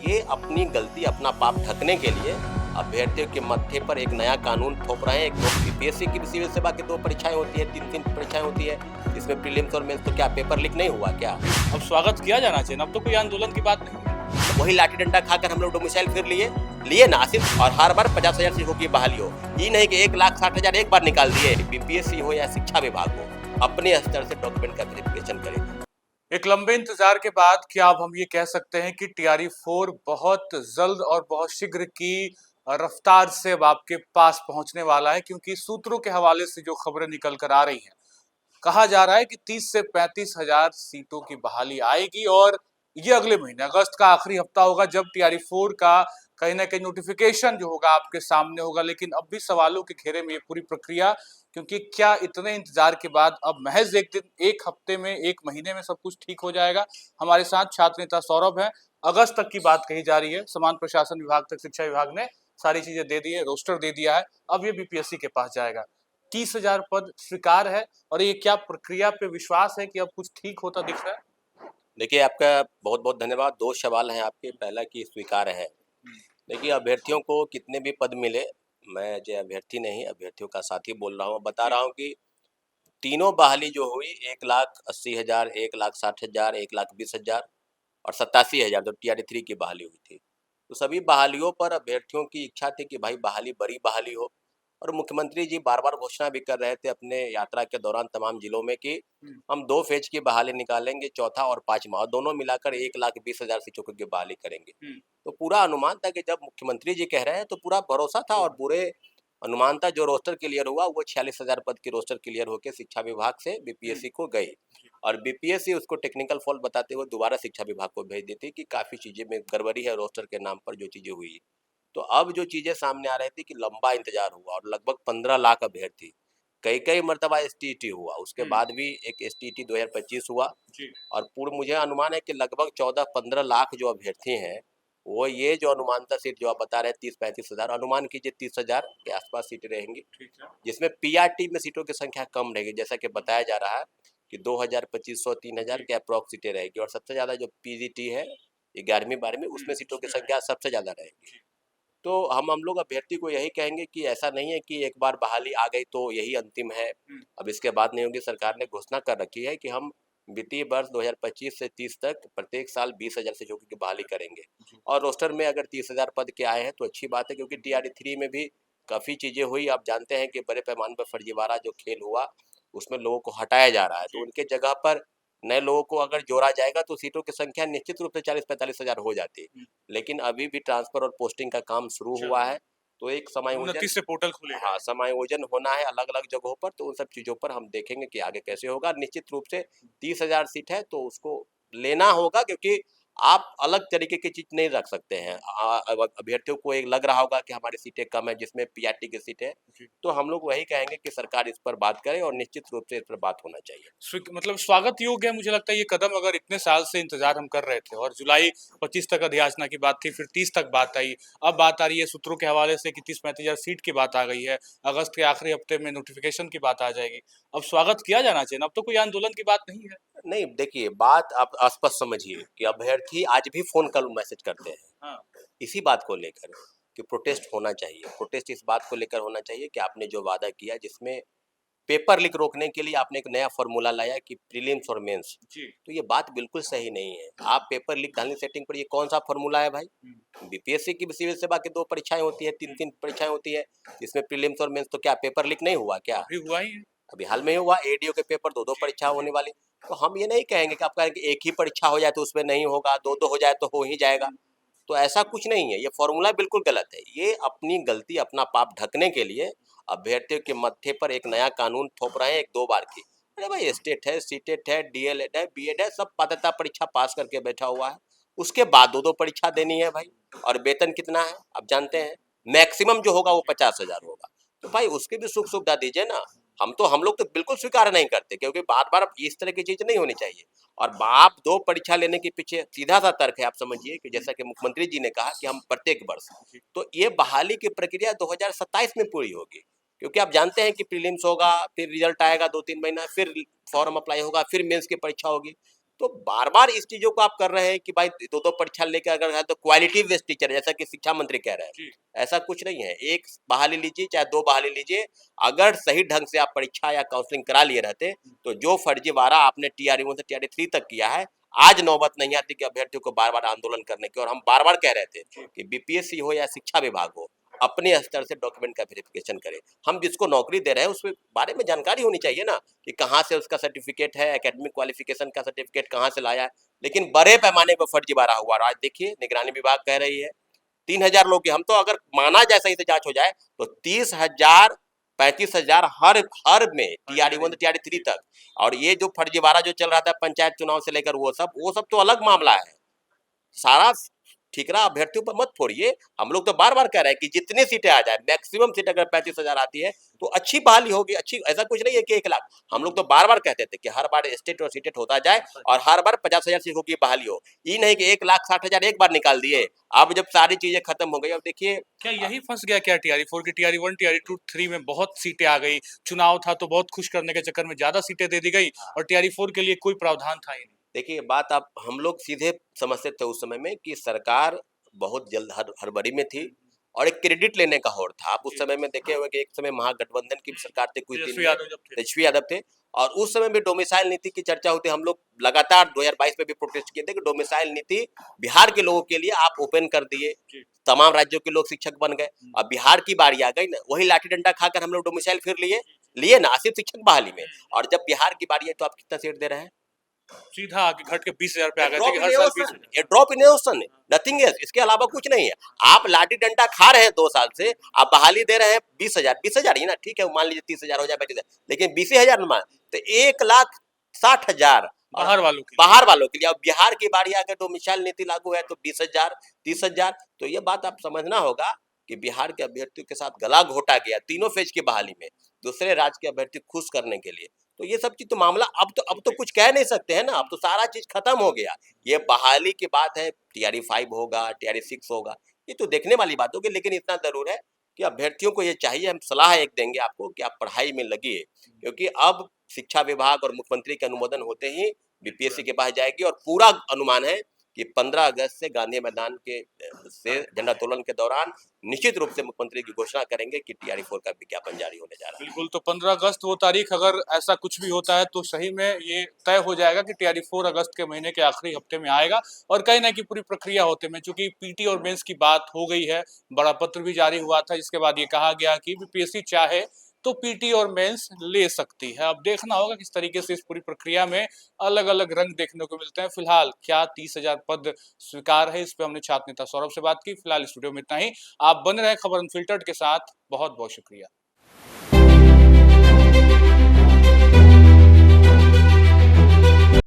ये अपनी गलती अपना पाप ढकने के लिए अभ्यर्थियों के मत्थे पर एक नया कानून थोप रहे हैं। एक दो बीपीएससी की सिविल सेवा की 2 परीक्षाएं होती है, 3 परीक्षाएं होती है, इसमें प्रीलिम्स और मेंस। तो क्या पेपर लीक नहीं हुआ क्या? अब स्वागत किया जाना चाहिए, अब तो कोई आंदोलन की बात नहीं है। वही लाठी डंडा खाकर हम लोग डोमिसाइल फिर लिए ना सिर्फ, और हर बार 50,000 सीटों की बहाली हो। ये नहीं कि 1,60,000 एक बार निकाल दिए। बीपीएससी हो या शिक्षा विभाग हो, अपने स्तर से डॉक्यूमेंट का वेरिफिकेशन करें। एक लंबे इंतजार के बाद क्या अब हम ये कह सकते हैं कि टीआरई 4 बहुत जल्द और बहुत शीघ्र की रफ्तार से अब आपके पास पहुंचने वाला है? क्योंकि सूत्रों के हवाले से जो खबरें निकल कर आ रही हैं, कहा जा रहा है कि 30 से 35,000 सीटों की बहाली आएगी और ये अगले महीने अगस्त का आखिरी हफ्ता होगा जब टीआरई 4 का कहीं ना कहीं नोटिफिकेशन जो होगा आपके सामने होगा। लेकिन अब भी सवालों के घेरे में ये पूरी प्रक्रिया, क्योंकि क्या इतने इंतजार के बाद अब महज एक दिन, एक हफ्ते में, एक महीने में सब कुछ ठीक हो जाएगा? हमारे साथ छात्र नेता सौरभ है। अगस्त तक की बात कही जा रही है, समान प्रशासन विभाग तक शिक्षा विभाग ने सारी चीजें दे दी है, रोस्टर दे दिया है, अब ये बीपीएससी के पास जाएगा। 30,000 पद स्वीकार है और ये क्या प्रक्रिया पे विश्वास है कि अब कुछ ठीक होता दिख रहा है? देखिए, आपका बहुत बहुत धन्यवाद। 2 सवाल हैं आपके। पहला कि स्वीकार है। देखिए, अभ्यर्थियों को कितने भी पद मिले, मैं जो अभ्यर्थी नहीं, अभ्यर्थियों का साथी बोल रहा हूँ, बता रहा हूँ कि तीनों बहाली जो हुई 1,80,000, 1,60,000, 1,20,000 और 87,000 जो टीआरई 3 की बहाली हुई थी, तो सभी बहालियों पर अभ्यर्थियों की इच्छा थी कि भाई बहाली बड़ी बहाली हो। और मुख्यमंत्री जी बार बार घोषणा भी कर रहे थे अपने यात्रा के दौरान तमाम जिलों में कि हम 2 फेज की बहाली निकालेंगे, चौथा और 5वां, और दोनों मिलाकर 1,20,000 सीटों की बहाली करेंगे। तो पूरा अनुमान था कि जब मुख्यमंत्री जी कह रहे हैं तो पूरा भरोसा था और पूरे अनुमान था। जो रोस्टर क्लियर हुआ वो 46,000 पद की रोस्टर क्लियर होकर शिक्षा विभाग से बीपीएससी को गई, और बीपीएससी उसको टेक्निकल फॉल्ट बताते हुए दोबारा शिक्षा विभाग को भेज देती कि काफ़ी चीज़ें में गड़बड़ी है रोस्टर के नाम पर जो चीज़ें हुई। तो अब जो चीज़ें सामने आ रही थी कि लंबा इंतजार हुआ और लगभग 15 लाख अभ्यर्थी, कई कई मरतबा एसटीईटी हुआ, उसके बाद भी एक एसटीईटी 2025 हुआ, और पूर्ण मुझे अनुमान है कि लगभग 14-15 लाख जो अभ्यर्थी हैं, वो ये जो अनुमानता सीट जो आप बता रहे हैं 30-35 हज़ार, अनुमान कीजिए 30,000 के आसपास सीटें रहेंगी, जिसमें पीआरटी में सीटों की संख्या कम रहेगी। जैसा कि बताया जा रहा है कि 2,000, 2,500, 3,000 के अप्रॉक्स सीटें रहेगी, और सबसे ज़्यादा जो पीजीटी है 11वीं 12वीं, उसमें सीटों की संख्या सबसे ज़्यादा रहेगी। तो हम लोग अभ्यर्थी को यही कहेंगे कि ऐसा नहीं है कि एक बार बहाली आ गई तो यही अंतिम है, अब इसके बाद नहीं होगी। सरकार ने घोषणा कर रखी है कि हम वित्तीय वर्ष 2025 से 30 तक प्रत्येक साल 20,000 से जो की बहाली करेंगे, और रोस्टर में अगर 30,000 पद के आए हैं तो अच्छी बात है, क्योंकि टीआरई 3 में भी काफ़ी चीज़ें हुई। आप जानते हैं कि बड़े पैमाने पर फर्जीवाड़ा जो खेल हुआ उसमें लोगों को हटाया जा रहा है, तो उनके जगह पर नए लोगों को अगर जोड़ा जाएगा तो सीटों की संख्या निश्चित रूप से 40-45,000 हो जाती है। लेकिन अभी भी ट्रांसफर और पोस्टिंग का काम शुरू हुआ है, तो एक समायोजन, 29 से पोर्टल खुलेगा। हाँ, समायोजन होना है अलग अलग जगहों पर, तो उन सब चीज़ों पर हम देखेंगे कि आगे कैसे होगा। निश्चित रूप से 30,000 सीट है तो उसको लेना होगा, क्योंकि आप अलग तरीके की चीज़ नहीं रख सकते हैं। अभ्यर्थियों को एक लग रहा होगा कि हमारी सीटें कम है जिसमें पीआरटी की सीटें, तो हम लोग वही कहेंगे कि सरकार इस पर बात करे, और निश्चित रूप से इस पर बात होना चाहिए। मतलब स्वागत योग्य है मुझे लगता है ये कदम, अगर इतने साल से इंतजार हम कर रहे थे और जुलाई 25 तक अधियाचना की बात थी, फिर 30 तक बात आई, अब बात आ रही है सूत्रों के हवाले से कि 30-35,000 सीट की बात आ गई है, अगस्त के आखिरी हफ्ते में नोटिफिकेशन की बात आ जाएगी। अब स्वागत किया जाना चाहिए, अब तो कोई आंदोलन की बात नहीं है। नहीं, देखिए, बात आप स्पष्ट समझिए कि अभ्यर्थी आज भी फोन कॉल मैसेज करते हैं, हाँ। इसी बात को लेकर कि प्रोटेस्ट होना चाहिए। प्रोटेस्ट इस बात को लेकर होना चाहिए कि आपने जो वादा किया, जिसमें पेपर लीक रोकने के लिए आपने एक नया फॉर्मूला लाया कि प्रीलिम्स और मेंस, तो ये बात बिल्कुल सही नहीं है। आप पेपर लीक ढालने सेटिंग पर, ये कौन सा फॉर्मूला है भाई? बीपीएससी की सिविल सेवा की 2 परीक्षाएं होती है, 3 परीक्षाएं होती है, इसमें प्रीलिम्स और मेंस। तो क्या पेपर लीक नहीं हुआ क्या? अभी हुआ ही है। अभी हाल में ही हुआ। एडीओ के पेपर 2-2 परीक्षा होने वाली। तो हम ये नहीं कहेंगे कि आप कहें कि एक ही परीक्षा हो जाए तो उसमें नहीं होगा, 2-2 हो जाए तो हो ही जाएगा। तो ऐसा कुछ नहीं है, ये फॉर्मूला बिल्कुल गलत है। ये अपनी गलती अपना पाप ढकने के लिए अभ्यर्थियों के मत्थे पर एक नया कानून थोप रहे हैं, एक 2 बार की। अरे भाई, स्टेट है, सीटेट है, डीएलएड है, बीएड है, सब पात्रता परीक्षा पास करके बैठा हुआ है, उसके बाद 2-2 परीक्षा देनी है भाई। और वेतन कितना है आप जानते हैं, मैक्सिमम जो होगा वो 50,000 होगा। तो भाई उसकी भी सुख सुविधा दीजिए ना। हम लोग तो बिल्कुल स्वीकार नहीं करते, क्योंकि बार बार इस तरह की चीज नहीं होनी चाहिए। और आप 2 परीक्षा लेने के पीछे सीधा सा तर्क है। आप समझिए कि जैसा कि मुख्यमंत्री जी ने कहा कि हम प्रत्येक वर्ष, तो ये बहाली की प्रक्रिया 2027 में पूरी होगी, क्योंकि आप जानते हैं कि प्रीलिम्स होगा, फिर रिजल्ट आएगा 2-3 महीना, फिर फॉर्म अप्लाई होगा, फिर मेंस की परीक्षा होगी। तो बार बार इस चीजों को आप कर रहे हैं कि भाई दो दो परीक्षा लेकर अगर है तो क्वालिटी बेस्ड टीचर, जैसा कि शिक्षा मंत्री कह रहे हैं, ऐसा कुछ नहीं है। एक बहाली लीजिए चाहे दो बहाली लीजिए, अगर सही ढंग से आप परीक्षा या काउंसलिंग करा लिए रहते तो जो फर्जीवाड़ा आपने TRE 1 से TRE 3 तक किया है, आज नौबत नहीं आती कि अभ्यर्थियों को बार बार आंदोलन करने की। और हम बार बार कह रहे थे कि BPSC हो या शिक्षा विभाग हो, अपने स्तर से डॉक्यूमेंट का वेरिफिकेशन करें। हम जिसको नौकरी दे रहे हैं उसके बारे में जानकारी होनी चाहिए ना, कि कहाँ से उसका सर्टिफिकेट है, एकेडमिक क्वालिफिकेशन का सर्टिफिकेट कहाँ से लाया है। लेकिन बड़े पैमाने पर फर्जीवाड़ा हुआ। और आज देखिए निगरानी विभाग कह रही है 3,000 लोग की, हम तो अगर माना जाए सही से जांच हो जाए तो 30,000 35,000 हर में TRE 1 से TRE 3 तक। और ये जो फर्जीवाड़ा जो चल रहा था पंचायत चुनाव से लेकर वो सब तो अलग मामला है। सारा ठीकरा अभ्यर्थियों पर मत फोड़िए। हम लोग तो बार बार कह रहे हैं कि जितनी सीटें आ जाए, मैक्सिमम सीट अगर 35,000 आती है तो अच्छी बहाली होगी। अच्छी, ऐसा कुछ नहीं है कि 1 लाख। हम लोग तो बार बार कहते थे कि हर बार स्टेट और सीटेट होता जाए और हर बार 50,000 सीटों की बहाली हो। ये नहीं कि 1,60,000 एक बार निकाल दिए, अब जब सारी चीजें खत्म हो गई। अब देखिए क्या यही फंस गया क्या TRE 4 की? TRE 1 TRE 2 3 में बहुत सीटें आ गई, चुनाव था तो बहुत खुश करने के चक्कर में ज्यादा सीटें दे दी गई, और TRE 4 के लिए कोई प्रावधान था ही नहीं। देखिए बात, आप हम लोग सीधे समझते थे उस समय में कि सरकार बहुत जल्द हड़बड़ी में थी और एक क्रेडिट लेने का होड़ था। आप उस समय में देखे हुए कि एक समय महागठबंधन की भी सरकार थी कुछ दिन तेजस्वी में, यादव जब थे। तेजस्वी यादव थे, और उस समय भी डोमिसाइल नीति की चर्चा होती। हम लोग लगातार 2022 में भी प्रोटेस्ट किए थे कि डोमिसाइल नीति बिहार के लोगों के लिए आप ओपन कर दिए, तमाम राज्यों के लोग शिक्षक बन गए। अब बिहार की बारी आ गई ना, वही लाठी डंडा खाकर हम लोग डोमिसाइल फिर लिए लिए ना, सिर्फ शिक्षक बहाली में। और जब बिहार की बारी है तो आप कितना सीट दे रहे हैं? सीधा आगे घट के 20,000 पे आ गए थे ड्रॉप कि इन हर साल एवोशन, 20,000। ये ड्रॉप इन एवोशन है, नथिंग एल्स। इसके अलावा कुछ नहीं है। आप लाठी डंडा खा रहे हैं 2 साल से, आप बहाली दे रहे हैं 20,000 ही ना, ठीक है मान लीजिए 30,000 हो जाए 25,000, लेकिन 20,000 मान तो 1,60,000 बाहर वालों के लिए। बाहर वालों के लिए। अब बिहार की बारी अगर डोमिसाइल नीति लागू है तो 20,000 30,000। तो ये बात आप समझना होगा कि बिहार के अभ्यर्थियों के साथ गला घोटा गया तीनों फेज की बहाली में, दूसरे राज्य के अभ्यर्थी खुश करने के लिए। तो ये सब चीज तो मामला अब तो कुछ कह नहीं सकते हैं ना, अब तो सारा चीज खत्म हो गया। ये बहाली की बात है, TRE 5 होगा, TRE 6 होगा, ये तो देखने वाली बात होगी। लेकिन इतना जरूर है कि अभ्यर्थियों को ये चाहिए, हम सलाह एक देंगे आपको कि आप पढ़ाई में लगिए, क्योंकि अब शिक्षा विभाग और मुख्यमंत्री के अनुमोदन होते ही BPSC के पास जाएगी। और पूरा अनुमान है कि 15 अगस्त से गांधी मैदान के से झंडोत्तोलन के दौरान निश्चित रूप से मुख्यमंत्री की घोषणा करेंगे कि TRE 4 का विज्ञापन जारी होने जा रहा है। बिल्कुल, तो 15 अगस्त वो तारीख, अगर ऐसा कुछ भी होता है तो सही में ये तय हो जाएगा कि TRE 4 अगस्त के महीने के आखिरी हफ्ते में आएगा। और कहीं ना कहीं पूरी प्रक्रिया होते में, चूंकि PT और मेंस की बात हो गई है, बड़ा पत्र भी जारी हुआ था जिसके बाद ये कहा गया कि BPSC चाहे तो PT और मेंस ले सकती है। अब देखना होगा किस तरीके से इस पूरी प्रक्रिया में अलग अलग रंग देखने को मिलते हैं। फिलहाल क्या 30,000 पद स्वीकार है, इस पे हमने छात्र नेता सौरभ से बात की। फिलहाल स्टूडियो में इतना ही। आप बने रहे खबर अनफिल्टर्ड के साथ। बहुत बहुत शुक्रिया।